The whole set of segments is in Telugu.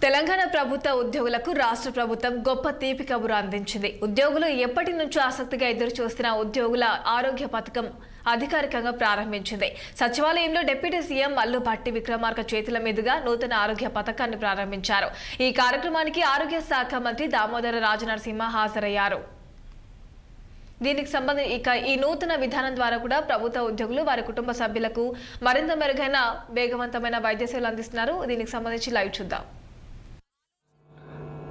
తెలంగాణ ప్రభుత్వ ఉద్యోగులకు రాష్ట్ర ప్రభుత్వం గొప్ప తీపి కబురు అందించింది. ఉద్యోగులు ఎప్పటి నుంచో ఆసక్తిగా ఎదురు చూస్తున్న ఉద్యోగుల ఆరోగ్య పథకం అధికారికంగా ప్రారంభించింది. సచివాలయంలో డిప్యూటీ సీఎం మల్లు భట్టి విక్రమార్క చేతుల మీదుగా నూతన ఆరోగ్య పథకాన్ని ప్రారంభించారు. ఈ కార్యక్రమానికి ఆరోగ్య శాఖ మంత్రి దామోదర రాజనరసింహ హాజరయ్యారు. దీనికి సంబంధించి ఈ నూతన విధానం ద్వారా కూడా ప్రభుత్వ ఉద్యోగులు వారి కుటుంబ సభ్యులకు మరింత మెరుగైన వేగవంతమైన వైద్య సేవలు అందిస్తున్నారు. దీనికి సంబంధించి లైవ్ చూద్దాం.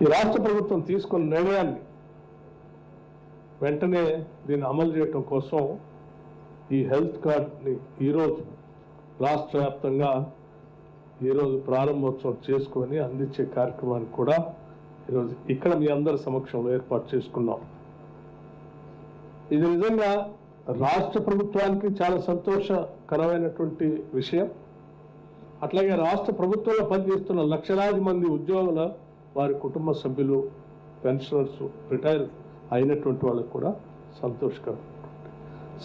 ఈ రాష్ట్ర ప్రభుత్వం తీసుకున్న నిర్ణయాన్ని వెంటనే దీన్ని అమలు చేయడం కోసం ఈ హెల్త్ కార్డ్ని ఈరోజు రాష్ట్ర వ్యాప్తంగా ఈరోజు ప్రారంభోత్సవం చేసుకొని అందించే కార్యక్రమాన్ని కూడా ఈరోజు ఇక్కడ మీ అందరి సమక్షంలో ఏర్పాటు చేసుకున్నాం. ఇది నిజంగా రాష్ట్ర ప్రభుత్వానికి చాలా సంతోషకరమైనటువంటి విషయం. అట్లాగే రాష్ట్ర ప్రభుత్వంలో పనిచేస్తున్న లక్షలాది మంది ఉద్యోగుల వారి కుటుంబ సభ్యులు, పెన్షనర్స్, రిటైర్ అయినటువంటి వాళ్ళకు కూడా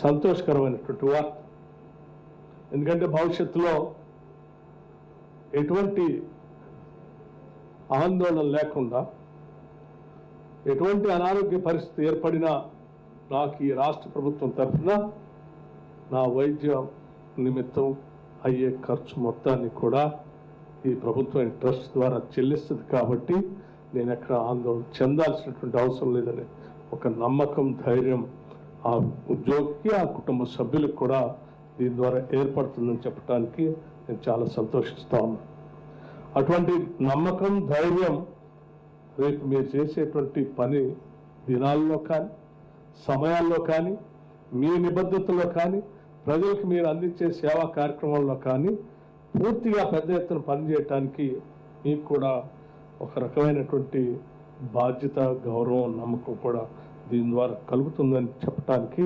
సంతోషకరమైనటువంటి వార్త. ఎందుకంటే భవిష్యత్తులో ఎటువంటి ఆందోళన లేకుండా ఎటువంటి అనారోగ్య పరిస్థితి ఏర్పడినా నాకు ఈ రాష్ట్ర ప్రభుత్వం తరఫున నా వైద్య నిమిత్తం అయ్యే ఖర్చు మొత్తాన్ని కూడా ఈ ప్రభుత్వం ట్రస్ట్ ద్వారా చెల్లిస్తుంది. కాబట్టి నేను ఎక్కడ ఆందోళన చెందాల్సినటువంటి అవసరం లేదని ఒక నమ్మకం, ధైర్యం ఆ ఉద్యోగికి, ఆ కుటుంబ సభ్యులకు కూడా దీని ద్వారా ఏర్పడుతుందని చెప్పడానికి నేను చాలా సంతోషిస్తా ఉన్నాను. అటువంటి నమ్మకం, ధైర్యం రేపు మీరు చేసేటువంటి పని దినాల్లో కానీ, సమయాల్లో కానీ, మీ నిబద్ధతలో కానీ, ప్రజలకు మీరు అందించే సేవా కార్యక్రమాల్లో కానీ పూర్తిగా పెద్ద ఎత్తున పనిచేయటానికి మీకు కూడా ఒక రకమైనటువంటి బాధ్యత, గౌరవం, నమ్మకం కూడా దీని ద్వారా కలుగుతుందని చెప్పడానికి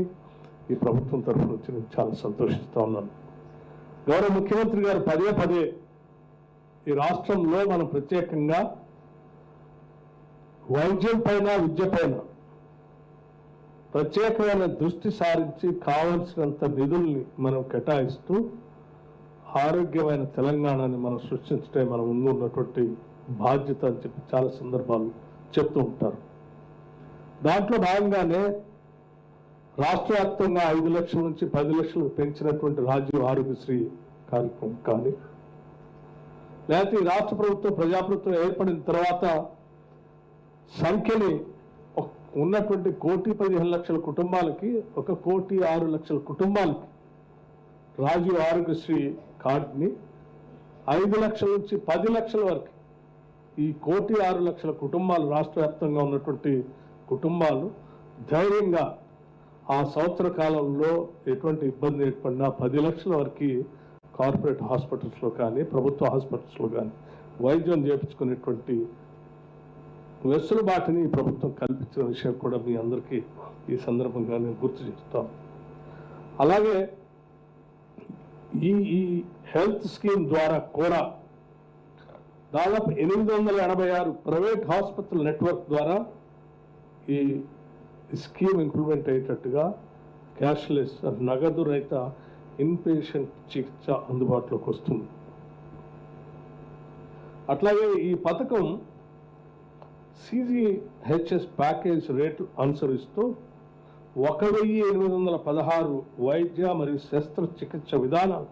ఈ ప్రభుత్వం తరఫు నుంచి నేను చాలా సంతోషిస్తూ ఉన్నాను. గౌరవ ముఖ్యమంత్రి గారు పదే పదే ఈ రాష్ట్రంలో మనం ప్రత్యేకంగా వైద్యం పైన, విద్య పైన ప్రత్యేకమైన దృష్టి సారించి కావలసినంత నిధుల్ని మనం కేటాయిస్తూ ఆరోగ్యమైన తెలంగాణని మనం సృష్టించడం మన ముందు ఉన్నటువంటి బాధ్యత అని చెప్పి చాలా సందర్భాలు చెప్తూ ఉంటారు. దాంట్లో భాగంగానే రాష్ట్ర వ్యాప్తంగా 5 లక్షల నుంచి 10 లక్షలకు పెంచినటువంటి రాజీవ్ ఆరోగ్యశ్రీ కార్యక్రమం కానీ, లేకపోతే ఈ రాష్ట్ర ప్రభుత్వం, ప్రజాప్రభుత్వం ఏర్పడిన తర్వాత సంఖ్యని ఉన్నటువంటి 1,15,00,000 కుటుంబాలకి 1,06,00,000 కుటుంబాలకి రాజీవ్ ఆరోగ్యశ్రీ కార్డుని 5 లక్షల నుంచి 10 లక్షల వరకు ఈ 1,06,00,000 కుటుంబాలు, రాష్ట్ర వ్యాప్తంగా ఉన్నటువంటి కుటుంబాలు ధైర్యంగా ఆ సంవత్సర కాలంలో ఎటువంటి ఇబ్బంది ఏర్పడినా 10 లక్షల వరకు కార్పొరేట్ హాస్పిటల్స్లో కానీ, ప్రభుత్వ హాస్పిటల్స్లో కానీ వైద్యం చేయించుకునేటువంటి వెసులుబాటుని ఈ ప్రభుత్వం కల్పించిన విషయం కూడా మీ అందరికీ ఈ సందర్భంగా నేను గుర్తు చేస్తాం. అలాగే ఈ హెల్త్ స్కీమ్ ద్వారా కూడా దాదాపు 886 ప్రైవేట్ హాస్పిటల్ నెట్వర్క్ ద్వారా ఈ స్కీమ్ ఇంప్లిమెంట్ అయ్యేటట్టుగా క్యాష్లెస్, నగదు రహిత ఇన్పేషెంట్ చికిత్స అందుబాటులోకి వస్తుంది. అట్లాగే ఈ పథకం CGHS ప్యాకేజ్ రేటు అనుసరిస్తూ 1,816 వైద్య మరియు శస్త్రచికిత్స విధానాలు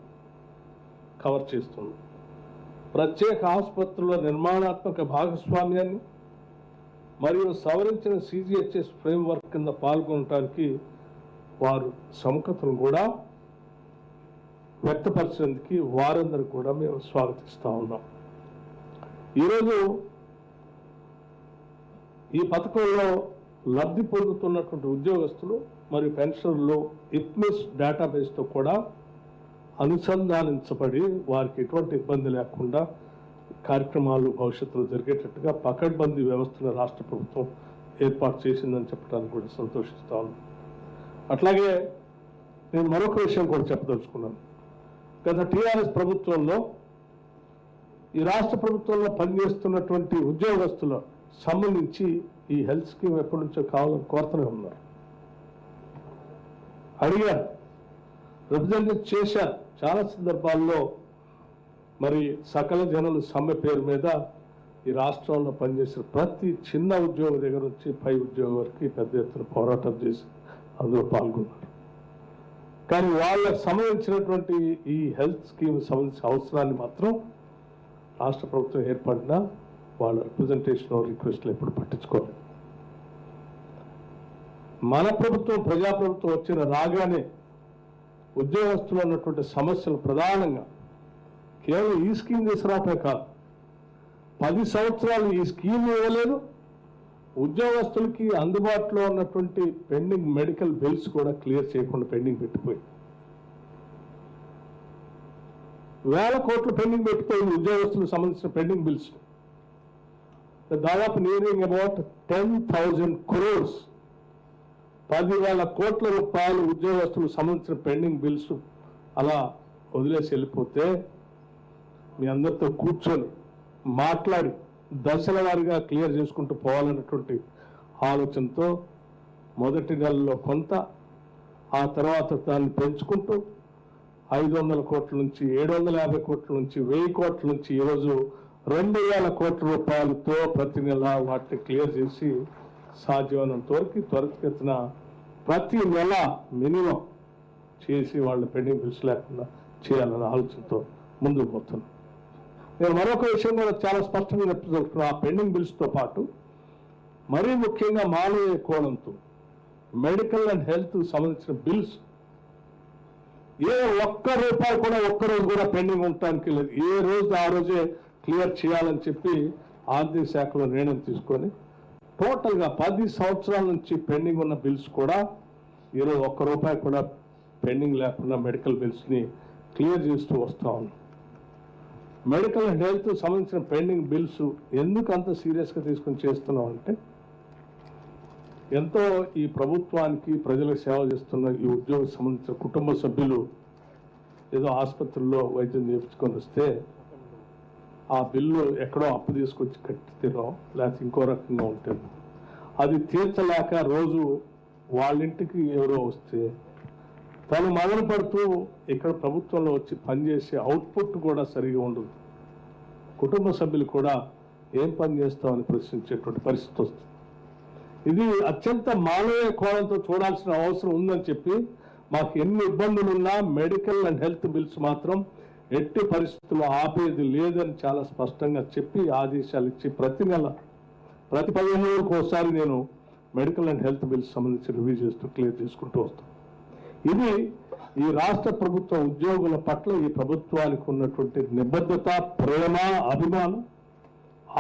కవర్ చేస్తుంది. ప్రత్యేక ఆసుపత్రుల నిర్మాణాత్మక భాగస్వామ్యాన్ని మరియు సవరించిన CGHS ఫ్రేమ్వర్క్ కింద పాల్గొనడానికి వారు సముఖతను కూడా వ్యక్తపరిచేందుకు వారందరూ కూడా మేము స్వాగతిస్తూ ఉన్నాం. ఈరోజు ఈ పథకంలో లబ్ధి పొందుతున్నటువంటి ఉద్యోగస్తులు మరియు పెన్షనర్లు ఇప్మిస్ డేటాబేస్తో కూడా అనుసంధానించబడి వారికి ఎటువంటి ఇబ్బంది లేకుండా కార్యక్రమాలు భవిష్యత్తులో జరిగేటట్టుగా పకడ్బందీ వ్యవస్థను రాష్ట్ర ప్రభుత్వం ఏర్పాటు చేసిందని చెప్పడానికి కూడా సంతోషిస్తాను. అట్లాగే నేను మరొక విషయం కూడా చెప్పదలుచుకున్నాను. గత TRS ప్రభుత్వంలో ఈ రాష్ట్ర ప్రభుత్వంలో పనిచేస్తున్నటువంటి ఉద్యోగస్తుల సంబంధించి ఈ హెల్త్ స్కీమ్ ఎప్పటి నుంచో కావాలని కోరుతూనే ఉన్నారు. అడిగారు, రిప్రజెంట్ చేశారు. చాలా సందర్భాల్లో మరి సకల జనులు సమ్మె పేరు మీద ఈ రాష్ట్రంలో పనిచేసిన ప్రతి చిన్న ఉద్యోగం దగ్గర నుంచి పై ఉద్యోగం వరకు పెద్ద ఎత్తున పోరాటం చేసి అందులో పాల్గొన్నారు. కానీ వాళ్ళకు సంబంధించినటువంటి ఈ హెల్త్ స్కీమ్ సంబంధించిన అవసరాన్ని మాత్రం రాష్ట్ర ప్రభుత్వం ఏర్పడిన వాళ్ళ రిప్రజెంటేషన్ రిక్వెస్ట్లు ఎప్పుడు పట్టించుకోలేదు. మన ప్రభుత్వం ప్రజాప్రభుత్వం వచ్చిన రాగానే ఉద్యోగస్తులు ఉన్నటువంటి సమస్యలు ప్రధానంగా కేవలం ఈ స్కీమ్ తీసుకురావటమే కాదు, 10 సంవత్సరాలు ఈ స్కీమ్ ఇవ్వలేదు. ఉద్యోగస్తులకి అందుబాటులో ఉన్నటువంటి పెండింగ్ మెడికల్ బిల్స్ కూడా క్లియర్ చేయకుండా పెండింగ్ పెట్టిపోయి వేల కోట్లు పెండింగ్ పెట్టిపోయింది. ఉద్యోగస్తులకు సంబంధించిన పెండింగ్ బిల్స్ దాదాపు నియరింగ్ అబౌట్ 10,000 crores 10,000 కోట్ల రూపాయలు ఉద్యోగస్తులకు సంబంధించిన పెండింగ్ బిల్స్ అలా వదిలేసి వెళ్ళిపోతే మీ అందరితో కూర్చొని మాట్లాడి దశల వారీగా క్లియర్ చేసుకుంటూ పోవాలన్నటువంటి ఆలోచనతో మొదటి నెలలో కొంత, ఆ తర్వాత దాన్ని పెంచుకుంటూ 500 కోట్ల నుంచి 750 కోట్ల నుంచి 1000 కోట్ల నుంచి ఈరోజు 2,000 కోట్ల రూపాయలతో ప్రతి నెల వాటిని క్లియర్ చేసి సాధ్యమైనంత వరకు త్వరితగతిన ప్రతి నెల మినిమం చేసి వాళ్ళ పెండింగ్ బిల్స్ లేకుండా చేయాలన్న ఆలోచనతో ముందుకు పోతున్నాం. నేను మరొక విషయం కూడా చాలా స్పష్టంగా చెప్తున్నాను. ఆ పెండింగ్ బిల్స్తో పాటు మరీ ముఖ్యంగా మానవీయ కోణంతో మెడికల్ అండ్ హెల్త్ సంబంధించిన బిల్స్ ఏ ఒక్క రూపాయి కూడా ఒక్కరోజు కూడా పెండింగ్ ఉండటానికి లేదు. ఏ రోజు ఆ రోజే క్లియర్ చేయాలని చెప్పి ఆర్థిక శాఖలో నిర్ణయం తీసుకొని టోటల్గా 10 సంవత్సరాల నుంచి పెండింగ్ ఉన్న బిల్స్ కూడా ఈరోజు ఒక్క రూపాయి కూడా పెండింగ్ లేకుండా మెడికల్ బిల్స్ని క్లియర్ చేస్తూ వస్తూ ఉన్నాం. మెడికల్ అండ్ హెల్త్ సంబంధించిన పెండింగ్ బిల్స్ ఎందుకు అంత సీరియస్గా తీసుకొని చేస్తున్నాం అంటే, ఎంతో ఈ ప్రభుత్వానికి ప్రజలకు సేవ చేస్తున్న ఈ ఉద్యోగం సంబంధించిన కుటుంబ సభ్యులు ఏదో ఆసుపత్రుల్లో వైద్యం చేయించుకొని వస్తే ఆ బిల్లు ఎక్కడో అప్పు తీసుకొచ్చి కట్టితేనో లేకపోతే ఇంకో రకంగా ఉంటుంది, అది తీర్చలేక రోజు వాళ్ళింటికి ఎవరో వస్తే తను మొదలు పడుతూ ఇక్కడ ప్రభుత్వంలో వచ్చి పనిచేసే అవుట్పుట్ కూడా సరిగా ఉండదు. కుటుంబ సభ్యులు కూడా ఏం పని చేస్తామని ప్రశ్నించేటువంటి పరిస్థితి వస్తుంది. ఇది అత్యంత మానవీయ కోణంతో చూడాల్సిన అవసరం ఉందని చెప్పి మాకు ఎన్ని ఇబ్బందులు ఉన్నా మెడికల్ అండ్ హెల్త్ బిల్స్ మాత్రం ఎట్టి పరిస్థితుల్లో ఆపేది లేదని చాలా స్పష్టంగా చెప్పి ఆదేశాలు ఇచ్చి ప్రతి నెల ప్రతి 15 రోజులకు ఒకసారి నేను మెడికల్ అండ్ హెల్త్ బిల్స్ సంబంధించి రివ్యూ చేస్తూ క్లియర్ చేసుకుంటూ వస్తాను. ఇది ఈ రాష్ట్ర ప్రభుత్వ ఉద్యోగుల పట్ల ఈ ప్రభుత్వానికి ఉన్నటువంటి నిబద్ధత, ప్రేమ, అభిమానం,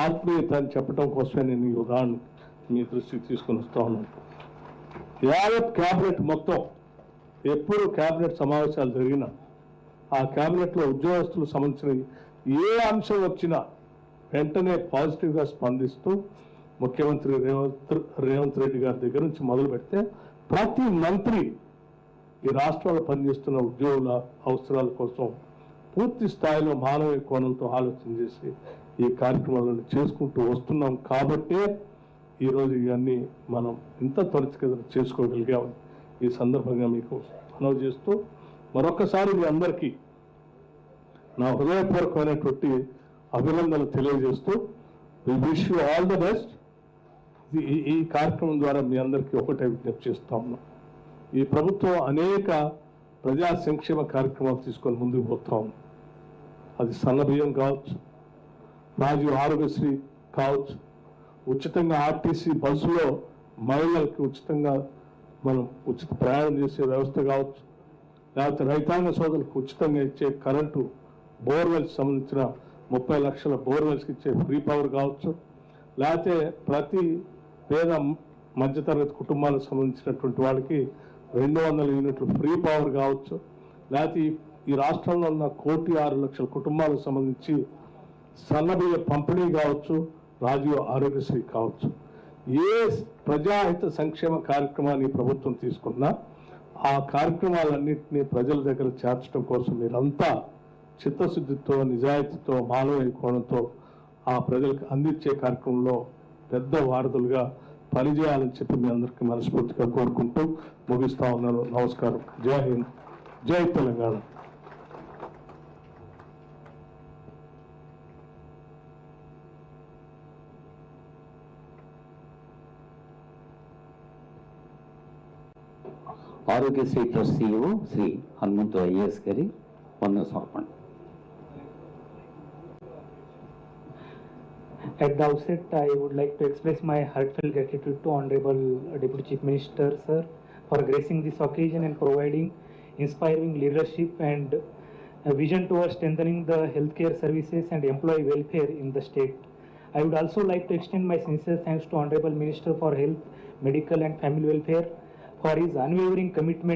ఆత్మీయత అని చెప్పడం కోసమే నేను ఈ ఉదాహరణ మీ దృష్టికి తీసుకొని వస్తా ఉన్నాను. యావత్ క్యాబినెట్ మొత్తం ఎప్పుడు క్యాబినెట్ సమావేశాలు జరిగినా ఆ క్యాబినెట్లో ఉద్యోగస్తులకు సంబంధించిన ఏ అంశం వచ్చినా వెంటనే పాజిటివ్గా స్పందిస్తూ ముఖ్యమంత్రి రేవంత్ రెడ్డి గారి దగ్గర నుంచి మొదలు పెడితే ప్రతి మంత్రి ఈ రాష్ట్రంలో పనిచేస్తున్న ఉద్యోగుల అవసరాల కోసం పూర్తి స్థాయిలో మానవీయ కోణంతో ఆలోచన చేసి ఈ కార్యక్రమాలను చేసుకుంటూ వస్తున్నాం. కాబట్టే ఈరోజు ఇవన్నీ మనం ఇంత త్వరితగతిన చేసుకోగలిగామని ఈ సందర్భంగా మీకు మనవి చేస్తూ మరొకసారి మీ అందరికీ నా హృదయపూర్వకమైనటువంటి అభినందనలు తెలియజేస్తూ we wish you all the best. ఈ కార్యక్రమం ద్వారా మీ అందరికీ ఒకటే విజ్ఞప్తి చేస్తా ఉన్నాం. ఈ ప్రభుత్వం అనేక ప్రజా సంక్షేమ కార్యక్రమాలు తీసుకొని ముందుకు పోతా ఉంది. అది సన్నబియ్యం కావచ్చు, రాజీవ్ ఆరోగ్యశ్రీ కావచ్చు, ఉచితంగా ఆర్టీసీ బస్సులో మహిళలకి ఉచితంగా మనం ఉచిత ప్రయాణం చేసే వ్యవస్థ కావచ్చు, లేకపోతే రైతాంగ సోదరులకు ఉచితంగా ఇచ్చే కరెంటు బోర్వెల్స్ సంబంధించిన 30 లక్షల బోర్వెల్స్కి ఇచ్చే ఫ్రీ పవర్ కావచ్చు, లేకపోతే ప్రతి పేద మధ్యతరగతి కుటుంబాలకు సంబంధించినటువంటి వాళ్ళకి 200 యూనిట్లు ఫ్రీ పవర్ కావచ్చు, లేకపోతే ఈ రాష్ట్రంలో ఉన్న 1,06,00,000 కుటుంబాలకు సంబంధించి సన్నబియ్య పంపిణీ కావచ్చు, రాజీవ్ ఆరోగ్యశ్రీ కావచ్చు. ఏ ప్రజాహిత సంక్షేమ కార్యక్రమాన్ని ప్రభుత్వం తీసుకున్నా ఆ కార్యక్రమాలన్నింటినీ ప్రజల దగ్గర చేర్చడం కోసం మీరంతా చిత్తశుద్ధితో, నిజాయితీతో, మానవీయ కోణంతో ఆ ప్రజలకు అందించే కార్యక్రమంలో పెద్ద వారధులుగా పనిచేయాలని చెప్పి మీ అందరికీ మనస్ఫూర్తిగా కోరుకుంటూ ముగిస్తా ఉన్నాను. నమస్కారం. జై హింద్, జై Telangana. Aarogyasri trust CEO Shri Hanumanthu IAS గారి వందన సమర్పణ. At the outset, I would like to express my heartfelt gratitude to Honorable Deputy Chief Minister, sir, for gracing this occasion and providing inspiring leadership and a vision towards strengthening the healthcare services and employee welfare in the state. I would also like to extend my sincere thanks to Honorable Minister for Health, Medical and Family Welfare for his unwavering commitment